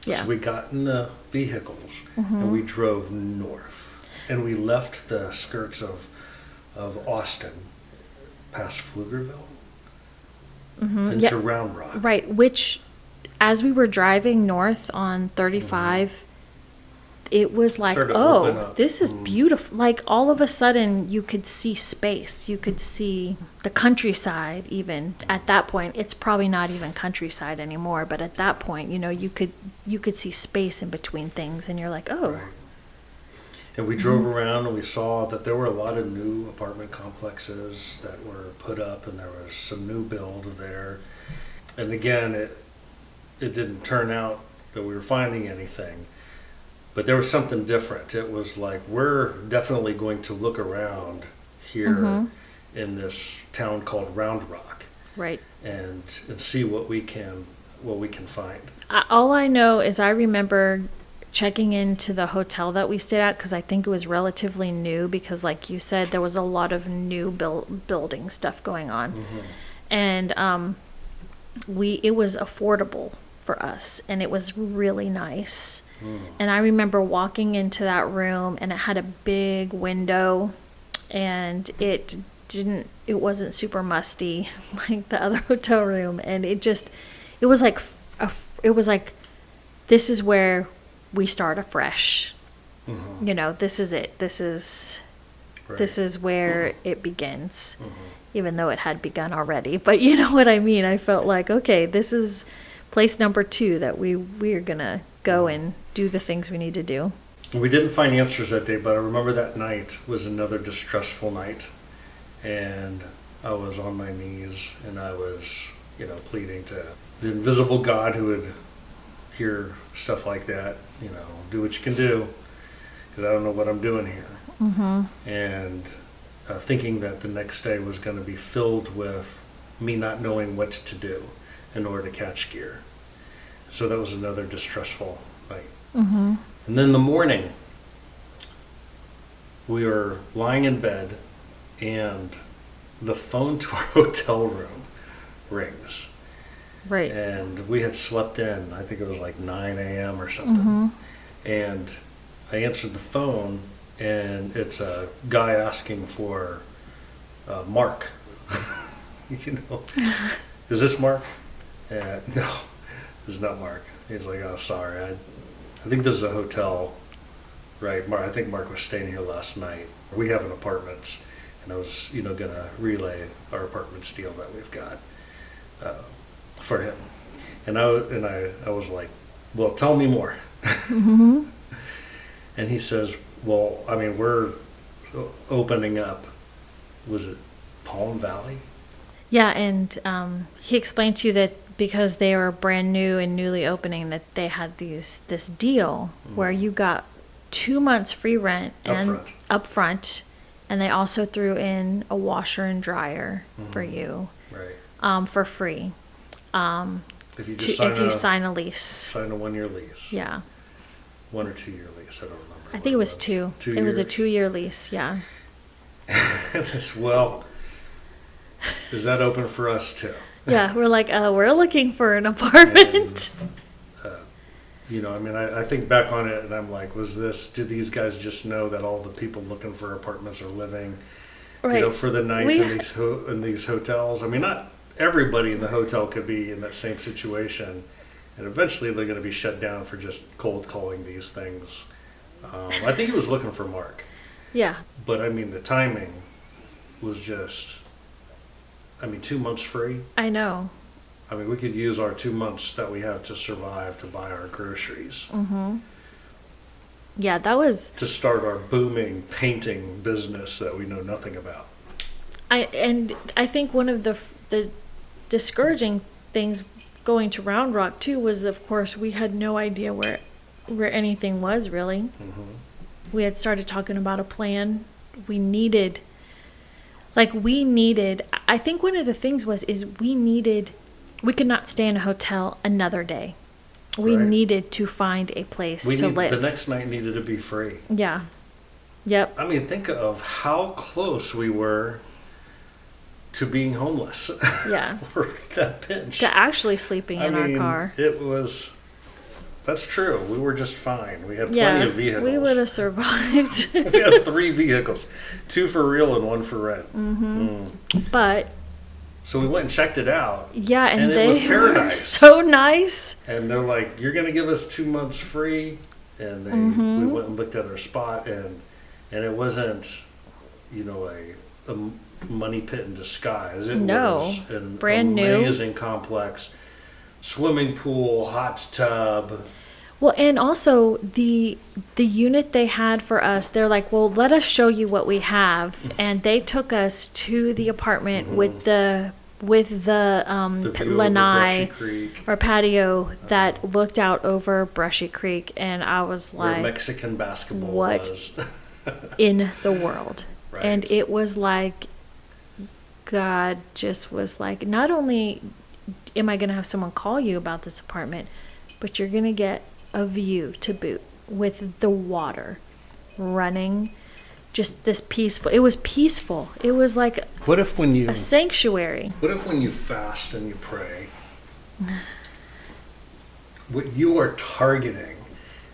Yeah. So we got in the vehicles and we drove north. And we left the skirts of Austin, past Pflugerville, into Round Rock. Right, which, as we were driving north on 35, it was like, this is beautiful. Like, all of a sudden, you could see space. You could see the countryside, even. At that point, it's probably not even countryside anymore, but at that point, you could see space in between things, and you're like, oh. Right. And we drove around and we saw that there were a lot of new apartment complexes that were put up, and there was some new build there. And again, it didn't turn out that we were finding anything, but there was something different. It was like, we're definitely going to look around here in this town called Round Rock. Right. And see what we can find. All I know is I remember checking into the hotel that we stayed at, because I think it was relatively new, because like you said, there was a lot of new building stuff going on. And it was affordable for us, and it was really nice. And I remember walking into that room, and it had a big window, and it wasn't super musty like the other hotel room, and it was like this is where we start afresh. This is it. This is where it begins. Even though it had begun already, but you know what I mean. I felt like, okay, this is place number 2 that we are gonna go and do the things we need to do. We didn't find answers that day, but I remember that night was another distressful night, and I was on my knees and I was, pleading to the invisible God who would hear stuff like that. Do what you can do, because I don't know what I'm doing here. And thinking that the next day was going to be filled with me not knowing what to do in order to catch gear. So that was another distressful night. And then the morning, we were lying in bed, and the phone to our hotel room rings. Right. And we had slept in, I think it was like 9 a.m. or something. And I answered the phone, and it's a guy asking for Mark. Is this Mark? No, this is not Mark. He's like, oh, sorry. I think this is a hotel, right? I think Mark was staying here last night. We have an apartment, and I was, going to relay our apartment deal that we've got for him. And I was like, well, tell me more. And he says, well, I mean, we're opening up, was it Palm Valley? Yeah, and he explained to you that because they were brand new and newly opening, that they had this deal where you got 2 months free rent and upfront, and they also threw in a washer and dryer for you, right? For free. If you sign a lease, sign a 1-year lease. Yeah. 1 or 2 year lease. I don't remember. I think it was 2. It was a 2-year lease. Yeah. Well, is that open for us too? Yeah, we're like, we're looking for an apartment. And, I think back on it, and I'm like, did these guys just know that all the people looking for apartments are living, for the night in these hotels? I mean, not everybody in the hotel could be in that same situation, and eventually they're going to be shut down for just cold calling these things. I think he was looking for Mark. Yeah. But I mean, the timing was just, 2 months free. I know. I mean, we could use our 2 months that we have to survive to buy our groceries. Yeah, that was... to start our booming painting business that we know nothing about. I think one of the discouraging things going to Round Rock too was, of course, we had no idea where anything was really. We had started talking about a plan. We needed, I think one of the things we could not stay in a hotel another day. We needed to find a place to live. The next night needed to be free. Yeah. Yep. I mean, think of how close we were to being homeless. Yeah. We're that pinch. To actually sleeping in our car. That's true. We were just fine. We had plenty of vehicles. We would have survived. We had 3 vehicles. 2 for real and 1 for rent. But... so we went and checked it out. Yeah, and it was they paradise. were so nice. And they're like, you're going to give us 2 months free? And we went and looked at our spot, and it wasn't, a money pit in disguise. It was an brand amazing complex. Swimming pool, hot tub. Well, and also the unit they had for us, they're like, well, let us show you what we have. And they took us to the apartment with the lanai or patio that looked out over Brushy Creek. And I was like, where Mexican basketball was. in the world. Right. And it was like, God just was like, not only am I going to have someone call you about this apartment, but you're going to get a view to boot. with the water running, just this peaceful. It was peaceful. It was like What if when you a sanctuary. What if when you fast and you pray, what you are targeting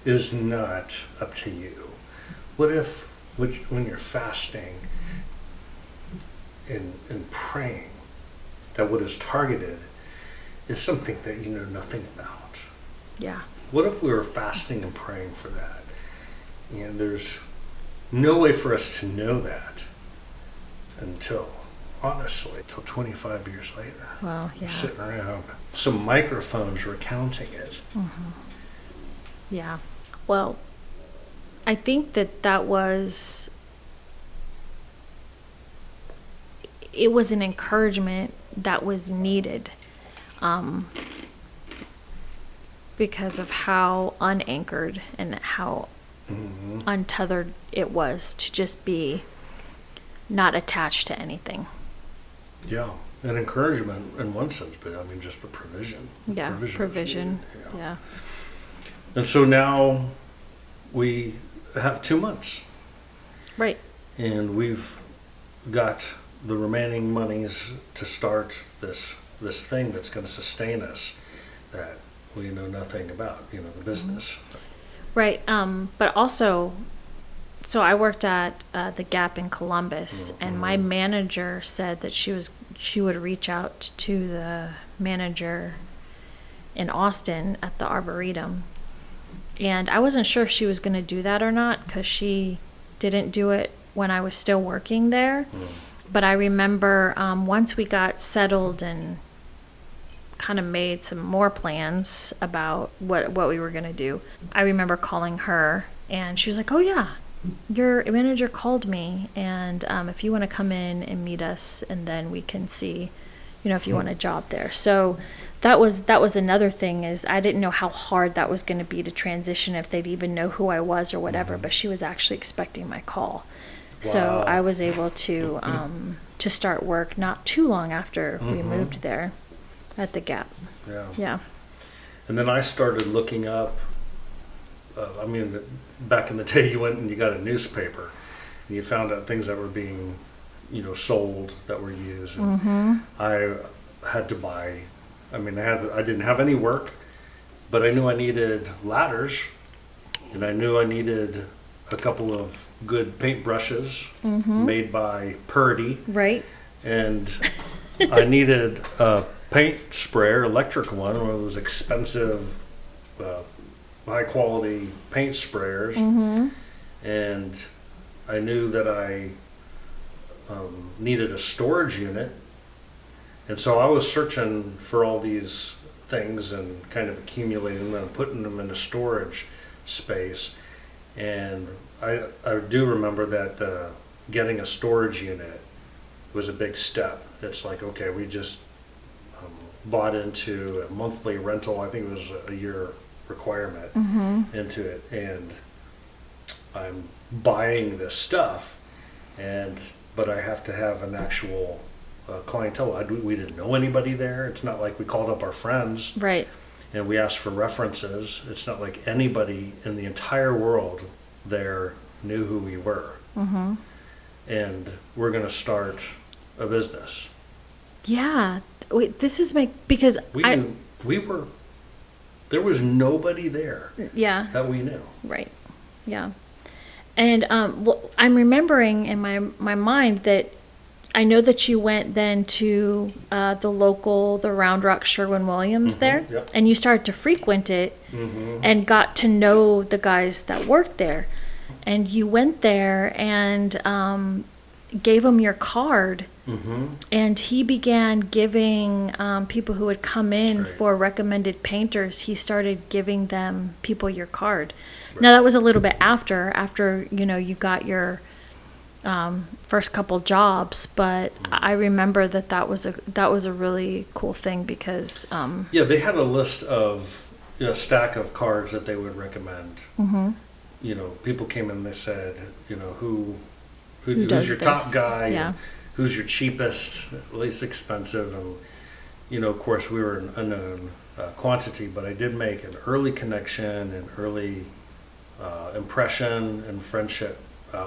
is not up to you? What if when you're fasting and praying, that what is targeted is something that you know nothing about? Yeah. What if we were fasting and praying for that? And there's no way for us to know that until 25 years later. Well, yeah. We're sitting around some microphones recounting it. Mm-hmm. Yeah. Well, I think that was, it was an encouragement that was needed, because of how unanchored and how untethered it was to just be not attached to anything. Yeah, an encouragement in one sense, but I mean just the provision. Yeah, provision. Yeah. Yeah. And so now we have 2 months. Right. And we've got the remaining monies to start this thing that's going to sustain us, that we know nothing about, the business. Right. But also, so I worked at the Gap in Columbus, and my manager said that she would reach out to the manager in Austin at the Arboretum. And I wasn't sure if she was going to do that or not, because she didn't do it when I was still working there. But I remember once we got settled and kind of made some more plans about what we were going to do, I remember calling her, and she was like, "Oh yeah, your manager called me, and if you want to come in and meet us, and then we can see, if you want a job there." So that was another thing, is I didn't know how hard that was going to be to transition, if they'd even know who I was or whatever. But she was actually expecting my call. Wow. So I was able to start work not too long after we moved there at the Gap. Yeah. Yeah. And then I started looking up, back in the day you went and you got a newspaper and you found out things that were being, sold, that were used. And I had to buy, I didn't have any work, but I knew I needed ladders, and I knew I needed a couple of good paintbrushes made by Purdy. Right. And I needed a paint sprayer, electric one of those expensive, high quality paint sprayers. And I knew that I needed a storage unit. And so I was searching for all these things and kind of accumulating them and putting them in a storage space. And I do remember that getting a storage unit was a big step. It's like, okay, we just bought into a monthly rental. I think it was a year requirement into it. And I'm buying this stuff, but I have to have an actual clientele. We didn't know anybody there. It's not like we called up our friends. Right. And we asked for references. It's not like anybody in the entire world there knew who we were. And we're going to start a business. Yeah. This is because there was nobody there. Yeah. That we knew. Right. Yeah. And I'm remembering in my mind that I know that you went then to the Round Rock Sherwin-Williams there, yep. And you started to frequent it and got to know the guys that worked there. And you went there and gave him your card, and he began giving people who would come in for recommended painters, he started giving them people your card. Right. Now that was a little bit after you got your first couple jobs, but I remember that was a really cool thing because they had a list of a stack of cards that they would recommend. People came in, they said, who's your top guy, and who's your cheapest, least expensive, and of course we were an unknown quantity, but I did make an early connection and early impression and friendship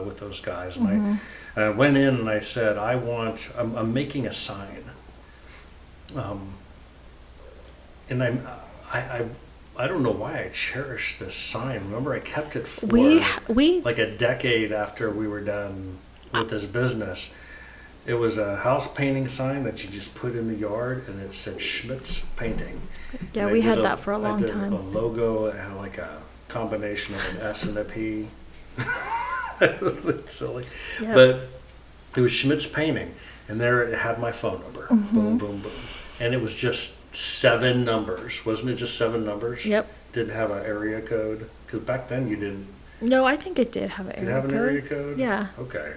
with those guys. And I went in and I said, I'm making a sign. And I don't know why I cherish this sign. Remember, I kept it for like a decade after we were done with this business. It was a house painting sign that you just put in the yard, and it said Schmidt's Painting. Yeah, we had that for a long time. A logo, it had like a combination of an S and a P. It's silly. Yep. But it was Schmidt's Painting, and there it had my phone number. Boom, boom, boom. And it was just 7 numbers. Wasn't it just 7 numbers? Yep. Didn't have an area code? Because back then you didn't. No, I think it did have an area code. Did it have an area code? Yeah. Okay.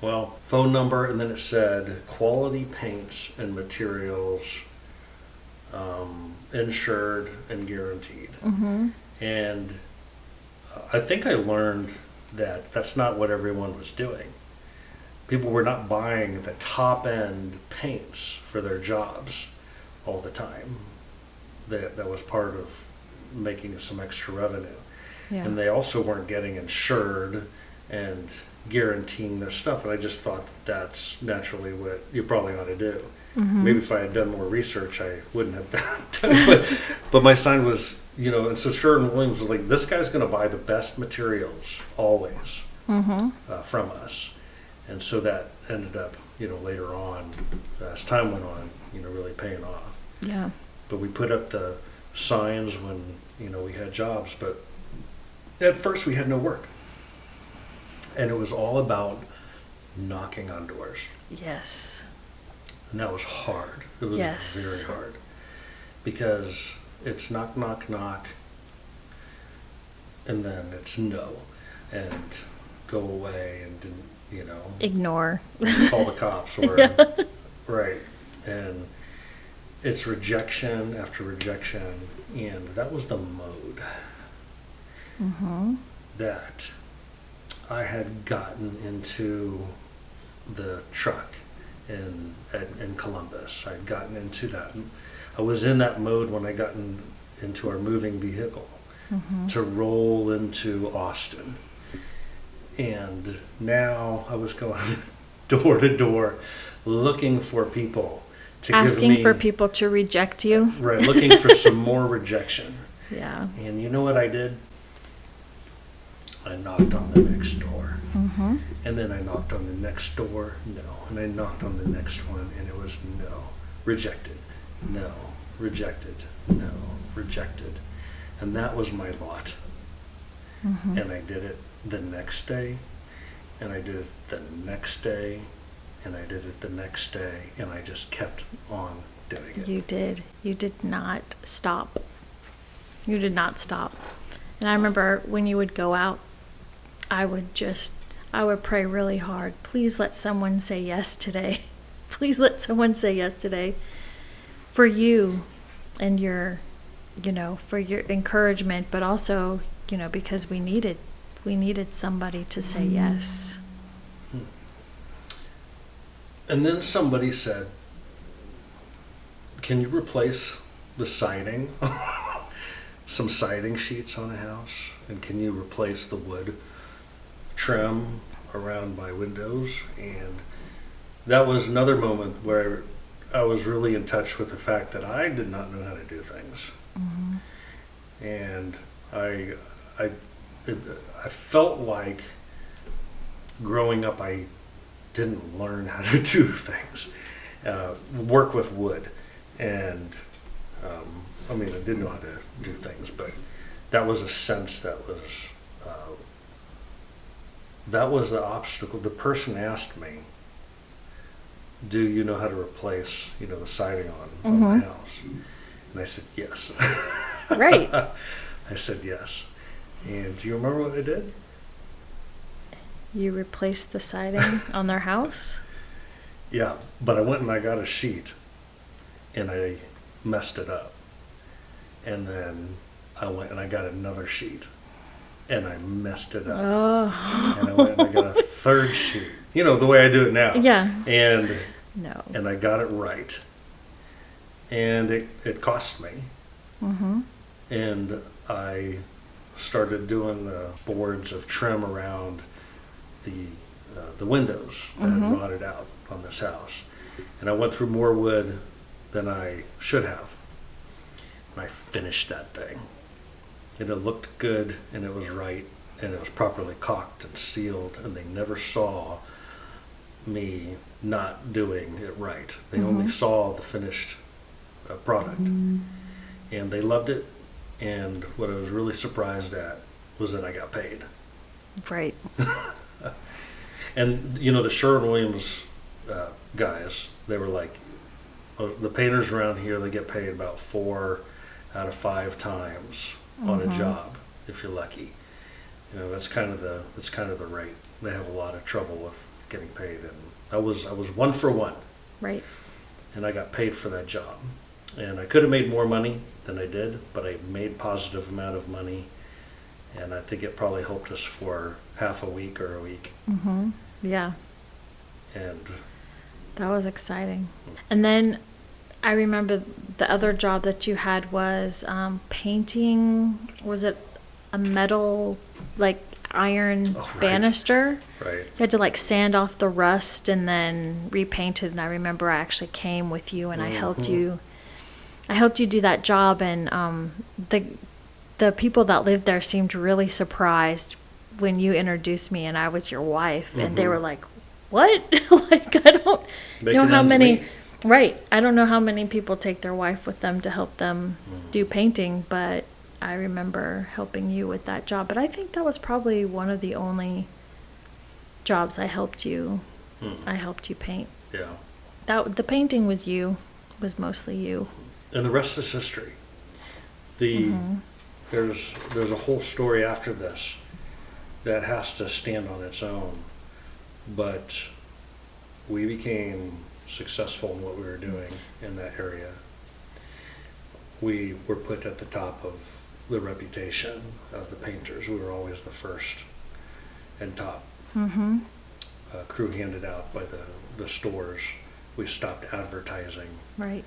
Well, phone number, and then it said quality paints and materials, insured and guaranteed. And I think I learned that that's not what everyone was doing. People were not buying the top end paints for their jobs all the time. That was part of making some extra revenue. Yeah. And they also weren't getting insured and guaranteeing their stuff. And I just thought that's naturally what you probably ought to do. Maybe if I had done more research, I wouldn't have done it. But my sign was, and so Sherwin-Williams was like, this guy's going to buy the best materials always from us. And so that ended up, later on, as time went on, really paying off. Yeah. But we put up the signs when, we had jobs. But at first we had no work. And it was all about knocking on doors. Yes. And that was hard. It was very hard. Because it's knock, knock, knock. And then it's no. And go away and, ignore. Call the cops. Or, right. And it's rejection after rejection. And that was the mode that I had gotten into the truck in Columbus. I'd gotten into that. I was in that mode when I got into our moving vehicle to roll into Austin. And now I was going door to door looking for people to asking for people to reject you. Right, looking for some more rejection. Yeah. And you know what I did? I knocked on the next door. And then I knocked on the next door, no. And I knocked on the next one, and it was no. Rejected. No. Rejected. No. Rejected. And that was my lot. And I did it the next day, and I did it the next day, and I did it the next day, and I just kept on doing it. You did. You did not stop. You did not stop. And I remember when you would go out, I would pray really hard. Please let someone say yes today. Please let someone say yes today. For you and your, for your encouragement, but also, because we needed somebody to say yes. And then somebody said, can you replace the siding? Some siding sheets on a house? And can you replace the wood trim around my windows? And that was another moment where I was really in touch with the fact that I did not know how to do things. And I felt like growing up I didn't learn how to do things, work with wood, and I didn't know how to do things, but that was a sense that was the obstacle. The person asked me, do you know how to replace, the siding on my house? And I said, yes. Right. I said, yes. And do you remember what I did? You replaced the siding on their house? Yeah, but I went and I got a sheet, and I messed it up. And then I went and I got another sheet, and I messed it up. Oh. And I went and I got a third sheet. The way I do it now. Yeah. And I got it right. And it cost me. And I started doing the boards of trim around the windows that had rotted out on this house. And I went through more wood than I should have. And I finished that thing. And it looked good, and it was right, and it was properly caulked and sealed, and they never saw me not doing it right. They only saw the finished product. And they loved it. And what I was really surprised at was that I got paid. Right. And, you know, the Sherwin-Williams guys, they were like, the painters around here, they get paid about 4 out of 5 times on a job, if you're lucky. You know, that's kind of the rate. They have a lot of trouble with getting paid. And I was 1 for 1. Right. And I got paid for that job. And I could have made more money than I did, but I made positive amount of money. And I think it probably helped us for half a week or a week. Yeah. And that was exciting. And then I remember the other job that you had was painting. Was it a metal, like iron banister? Right. You had to like sand off the rust and then repaint it. And I remember I actually came with you and I helped you. I helped you do that job, and the people that lived there seemed really surprised when you introduced me and I was your wife, and they were like, "What?" Like, I don't know how many. Right, I don't know how many people take their wife with them to help them do painting, but I remember helping you with that job. But I think that was probably one of the only jobs I helped you. I helped you paint. Yeah. The painting was mostly you. And the rest is history. There's a whole story after this that has to stand on its own. But we became successful in what we were doing in that area. We were put at the top of the reputation of the painters. We were always the first and top. Crew handed out by the stores. We stopped advertising. Right.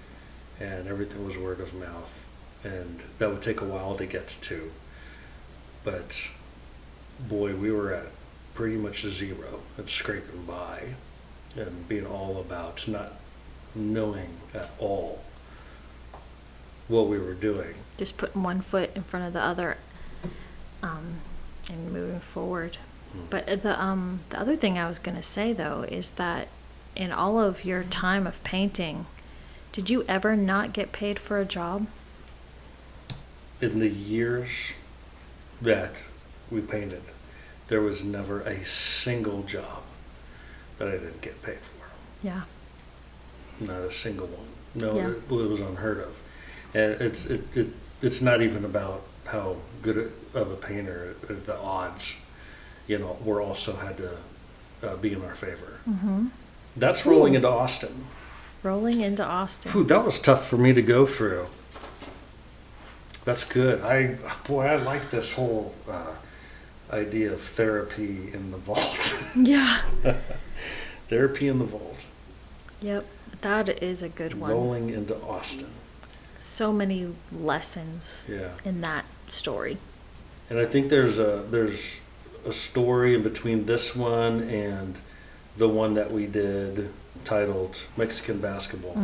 And everything was word of mouth. And that would take a while to get to. But boy, we were at pretty much 0 and scraping by and being all about not knowing at all what we were doing. Just putting one foot in front of the other and moving forward. But the other thing I was going to say, though, is that in all of your time of painting, did you ever not get paid for a job? In the years that we painted, there was never a single job that I didn't get paid for. Yeah. Not a single one. No, Yeah. it was unheard of. And it's not even about how good of a painter, the odds, you know, were also had to be in our favor. That's rolling into Austin. Rolling into Austin. Whew, that was tough for me to go through. That's good. I like this whole idea of therapy in the vault. Yeah. Therapy in the vault. Yep. That is a good one. Rolling into Austin. So many lessons in that story. And I think there's a story in between this one and the one that we did titled Mexican Basketball.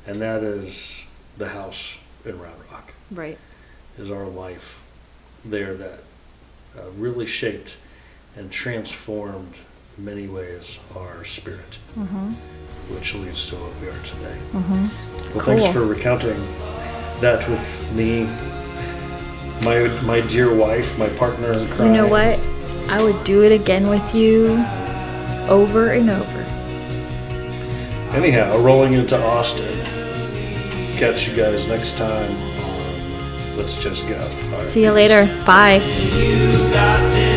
And that is the house in Round Rock. Right. Is our life there that really shaped and transformed in many ways our spirit, which leads to what we are today. Well, Cool. thanks for recounting that with me, my dear wife, my partner in crime. You know what? I would do it again with you over and over. Anyhow, rolling into Austin. Catch you guys next time on Let's Just Go. All right, See you peace. later. Bye. You got this.